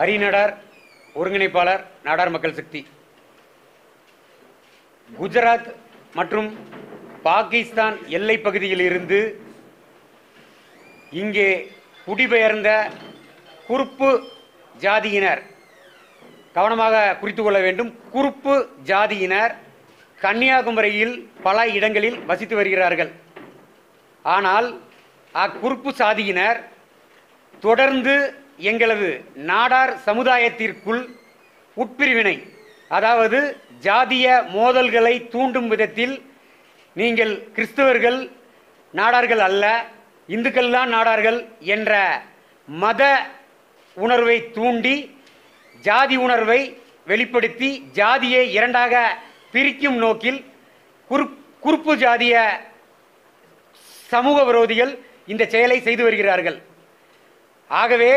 அரிநாடார் ஒருங்கிணைப்பாளர் நாடார் மக்கள் சக்தி. குஜராத் மற்றும் பாகிஸ்தான் எல்லை பகுதியில் இருந்து இங்கே குடிபெயர்ந்த குறுப்பு ஜாதியினர், கவனமாக குறித்து கொள்ள வேண்டும், குறுப்பு ஜாதியினர் கன்னியாகுமரியில் பல இடங்களில் வசித்து வருகிறார்கள். ஆனால் அக்குறுப்பு சாதியினர் தொடர்ந்து எங்களது நாடார் சமுதாயத்திற்குள் உட்பிரிவினை, அதாவது ஜாதிய மோதல்களை தூண்டும் விதத்தில் நீங்கள் கிறிஸ்தவர்கள் நாடார்கள் அல்ல, இந்துக்கள் தான் நாடார்கள் என்ற மத உணர்வை தூண்டி ஜாதி உணர்வை வெளிப்படுத்தி ஜாதியை இரண்டாக பிரிக்கும் நோக்கில் குறுப்பு ஜாதிய சமூக விரோதிகள் இந்த செயலை செய்து வருகிறார்கள். ஆகவே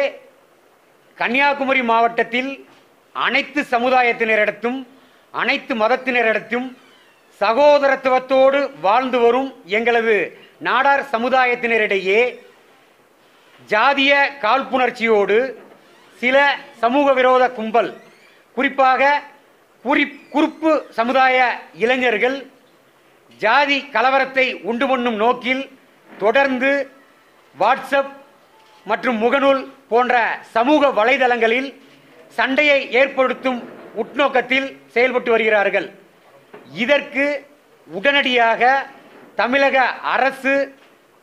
கன்னியாகுமரி மாவட்டத்தில் அனைத்து சமுதாயத்தினரிடத்தும் அனைத்து மதத்தினரிடத்தும் சகோதரத்துவத்தோடு வாழ்ந்து வரும் எங்களது நாடார் சமுதாயத்தினரிடையே ஜாதிய காழ்ப்புணர்ச்சியோடு சில சமூக விரோத கும்பல், குறிப்பாக குறுப்பு சமுதாய இளைஞர்கள் ஜாதி கலவரத்தை உண்டு பண்ணும் நோக்கில் தொடர்ந்து வாட்ஸ்அப் மற்றும் முகநூல் போன்ற சமூக வலைதளங்களில் சண்டையை ஏற்படுத்தும் உட்நோக்கத்தில் செயல்பட்டு வருகிறார்கள். இதற்கு உடனடியாக தமிழக அரசு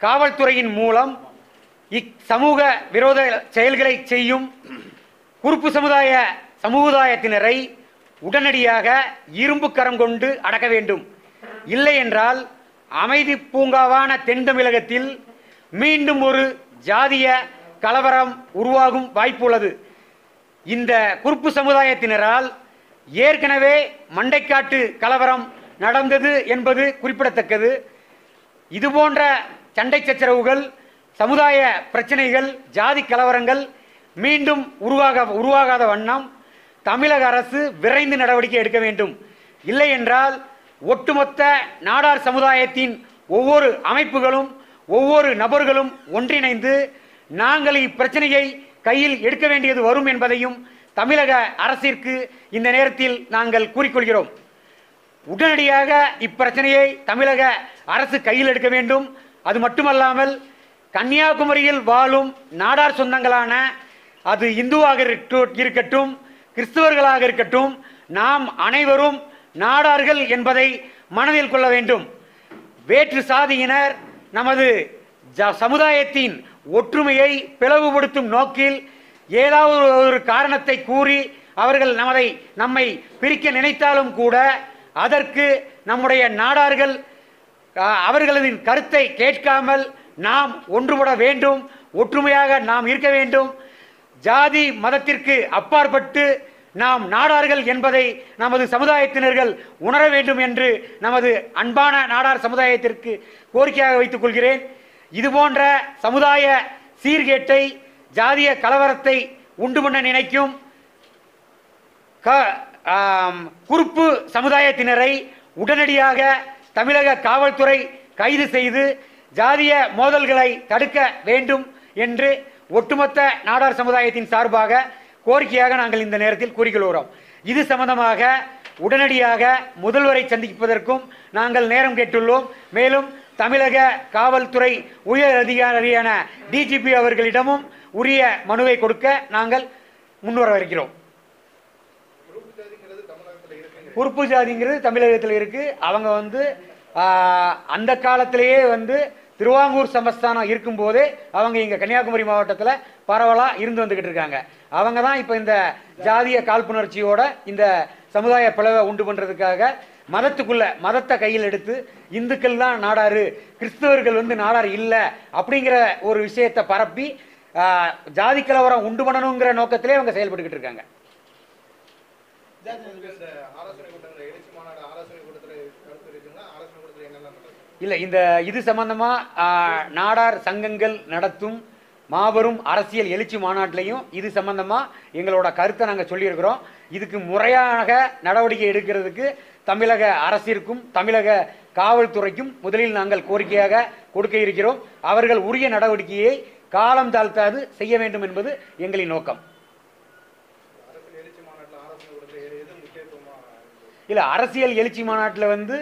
காவல்துறையின் மூலம் இச்சமூக விரோத செயல்களை செய்யும் குறுப்பு சமுதாயத்தினரை உடனடியாக இரும்பு கரம் கொண்டு அடக்க வேண்டும். இல்லை என்றால் அமைதி பூங்காவான தென் தமிழகத்தில் மீண்டும் ஒரு ஜாதிய கலவரம் உருவாகும் வாய்ப்பு உள்ளது. இந்த குறுப்பு சமுதாயத்தினரால் ஏற்கனவே மண்டைக்காட்டு கலவரம் நடந்தது என்பது குறிப்பிடத்தக்கது. இதுபோன்ற சண்டை சச்சரவுகள், சமுதாய பிரச்சனைகள், ஜாதி கலவரங்கள் மீண்டும் உருவாகாத வண்ணம் தமிழக அரசு விரைந்து நடவடிக்கை எடுக்க வேண்டும். இல்லை என்றால் ஒட்டுமொத்த நாடார் சமுதாயத்தின் ஒவ்வொரு அமைப்புகளும் ஒவ்வொரு நபர்களும் ஒன்றிணைந்து நாங்கள் இப்பிரச்சனையை கையில் எடுக்க வேண்டியது வரும் என்பதையும் தமிழக அரசிற்கு இந்த நேரத்தில் நாங்கள் கூறிக்கொள்கிறோம். உடனடியாக இப்பிரச்சனையை தமிழக அரசு கையில் எடுக்க வேண்டும். அது மட்டுமல்லாமல் கன்னியாகுமரியில் வாழும் நாடார் சொந்தங்களான அது இந்துவாக இருக்கட்டும் கிறிஸ்தவர்களாக இருக்கட்டும், நாம் அனைவரும் நாடார்கள் என்பதை மனதில் கொள்ள வேண்டும். வேற்று சாதியினர் நமது சமுதாயத்தின் ஒற்றுமையை பிளவுபடுத்தும் நோக்கில் ஏதாவது ஒரு காரணத்தை கூறி அவர்கள் நம்மை பிரிக்க நினைத்தாலும் கூட அதற்கு நம்முடைய நாடார்கள் அவர்களின் கருத்தை கேட்காமல் நாம் ஒன்றுபட வேண்டும், ஒற்றுமையாக நாம் இருக்க வேண்டும். ஜாதி மதத்திற்கு அப்பாற்பட்டு நாம் நாடார்கள் என்பதை நமது சமுதாயத்தினர்கள் உணர வேண்டும் என்று நமது அன்பான நாடார் சமுதாயத்திற்கு கோரிக்கையாக வைத்துக் கொள்கிறேன். இதுபோன்ற சமுதாய சீர்கேட்டை, ஜாதிய கலவரத்தை உண்டு பண்ண நினைக்கும் குறுப்பு சமுதாயத்தினரை உடனடியாக தமிழக காவல்துறை கைது செய்து ஜாதிய மோதல்களை தடுக்க வேண்டும் என்று ஒட்டுமொத்த நாடார் சமுதாயத்தின் சார்பாக கோரிக்கையாக நாங்கள் இந்த நேரத்தில் கூறிக்கொள்கிறோம். இது சம்பந்தமாக உடனடியாக முதல்வரை சந்திப்பதற்கும் நாங்கள் நேரம் கேட்டுள்ளோம். மேலும் தமிழக காவல்துறை உயர் அதிகாரியான டிஜிபி அவர்களிடமும் உரிய மனுவை கொடுக்க நாங்கள் முன்வர இருக்கிறோம். குறுப்பு ஜாதிங்கிறது தமிழகத்தில் இருக்கு. அவங்க அந்த காலத்திலேயே திருவாங்கூர் சமஸ்தானம் இருக்கும்போதே அவங்க இங்கே கன்னியாகுமரி மாவட்டத்தில் பரவலாக இருந்து வந்துக்கிட்டு இருக்காங்க. அவங்க தான் இப்போ இந்த ஜாதிய காழ்ப்புணர்ச்சியோட இந்த சமுதாய பிளவை உண்டு பண்ணுறதுக்காக மதத்தை கையில் எடுத்து இந்துக்கள் தான் நாடாரு, கிறிஸ்தவர்கள் நாடார் இல்லை அப்படிங்கிற ஒரு விஷயத்தை பரப்பி ஜாதி கலவரம் உண்டு பண்ணணுங்கிற நோக்கத்திலே அவங்க செயல்பட்டுக்கிட்டு இருக்காங்க. இல்லை, இது சம்பந்தமாக நாடார் சங்கங்கள் நடத்தும் மாபெரும் அரசியல் எழுச்சி மாநாட்டிலையும் இது சம்பந்தமாக எங்களோட கருத்தை நாங்கள் சொல்லியிருக்கிறோம். இதுக்கு முறையாக நடவடிக்கை எடுக்கிறதுக்கு தமிழக அரசிற்கும் தமிழக காவல்துறைக்கும் முதலில் நாங்கள் கோரிக்கையாக கொடுக்க இருக்கிறோம். அவர்கள் உரிய நடவடிக்கையை காலம் தாழ்த்தாது செய்ய வேண்டும் என்பது எங்களின் நோக்கம். இல்லை அரசியல் எழுச்சி மாநாட்டில் வந்து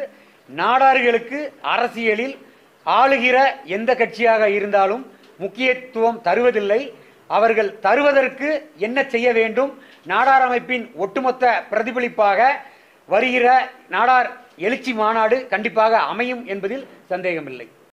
நாடார்களுக்கு அரசியலில் ஆளுகிற எந்த கட்சியாக இருந்தாலும் முக்கியத்துவம் தருவதில்லை. அவர்கள் தருவதற்கு என்ன செய்ய வேண்டும், நாடார் அமைப்பின் ஒட்டுமொத்த பிரதிபலிப்பாக வருகிற நாடார் எழுச்சி மாநாடு கண்டிப்பாக அமையும் என்பதில் சந்தேகமில்லை.